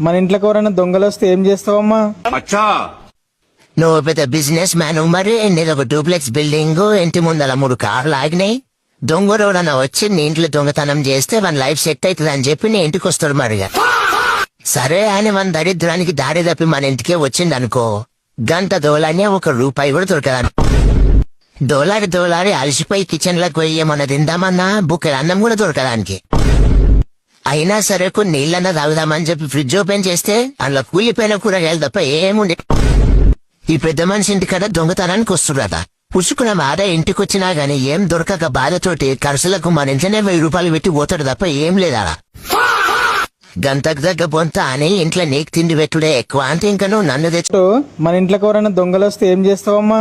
మన ఇంట్లోకి ఎవరైనా దొంగలు వస్తే ఏం చేస్తావమ్మా? నువ్వు పెద్ద బిజినెస్ మ్యాన్ మరి నీది ఒక డూప్లెక్స్ బిల్డింగ్, ఇంటి ముందర 3 కార్లు ఆగినాయి. దొంగడు ఎవడన్నా వచ్చి నీ ఇంట్లో దొంగతనం చేస్తే మన లైఫ్ సెట్ అవుతుంది అని చెప్పి నీ ఇంటికి వస్తాడు మరిగా. సరే అని మన దరిద్రానికి దారి తప్పి మన ఇంటికే వచ్చింది అనుకో, గంట దోలానే 1 రూపాయి కూడా దొరకదాను. దోలారి అలసిపోయి కిచెన్ లోకి పోయి మన తిందామన్నా బుక్కల అన్నం కూడా దొరకదానికి. అయినా సరే కొన్ని నీళ్ళన్నా తాగుదామని చెప్పి ఫ్రిడ్జ్ ఓపెన్ చేస్తే అందులో కూలిపోయిన కూరగాయలు తప్ప ఏముండే. ఈ పెద్ద మనిషి ఇంటికాడ దొంగతనానికి వస్తున్నదా పుచ్చుకున్న మాట ఇంటికొచ్చినా గాని ఏం దొరకక బాధతోటి ఖర్చులకు మన ఇంట్లోనే 1000 రూపాయలు పెట్టి పోతాడు తప్ప ఏం లేదా. గంతకు దగ్గ పొంత అని ఇంట్లో నీకు తిండి పెట్టుడే ఎక్కువ అంటే ఇంకా నువ్వు నన్ను తెచ్చు. మన ఇంట్లోకి ఎవరైనా దొంగలు వస్తే ఏం చేస్తావమ్మా?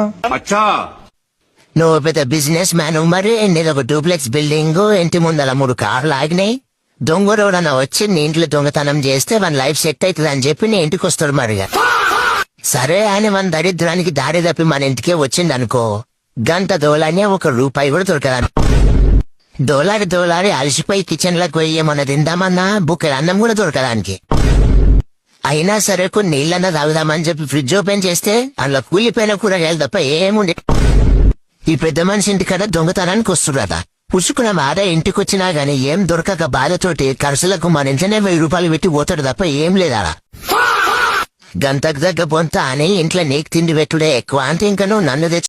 నువ్వు పెద్ద బిజినెస్ మ్యాన్ మరి నీది ఒక డూప్లెక్స్ బిల్డింగ్, ఇంటి ముందర 3 కార్లు ఆగినాయి. దొంగడు ఎవడన్నా వచ్చి నీ ఇంట్లో దొంగతనం చేస్తే మన లైఫ్ సెట్ అవుతుంది అని చెప్పి నీ ఇంటికి వస్తాడు మరిగా. సరే అని మన దరిద్రానికి దారి తప్పి మన ఇంటికే వచ్చింది అనుకో, గంట దోలానే 1 రూపాయి కూడా దొరకదాను. దోలారి అలసిపోయి కిచెన్ లోకి పోయి మన తిందామన్నా బుక్కల అన్నం కూడా దొరకదానికి. అయినా సరే కొన్ని నీళ్ళన్నా తాగుదామని చెప్పి ఫ్రిడ్జ్ ఓపెన్ చేస్తే అందులో కూలిపోయిన కూరగాయలు తప్ప ఏముండే. ఈ పెద్ద మనిషి ఇంటికాడ దొంగతనానికి వస్తున్నదా పుచ్చుకున్న మాట ఇంటికొచ్చినా గాని ఏం దొరకక బాధతోటి ఖర్చులకు మన ఇంట్లోనే 1000 రూపాయలు పెట్టి పోతాడు తప్ప ఏం లేదా. గంతకు దగ్గ పొంత అని ఇంట్లో నీకు తిండి పెట్టుడే ఎక్కువ అంటే ఇంకా నువ్వు నన్ను తెచ్చు.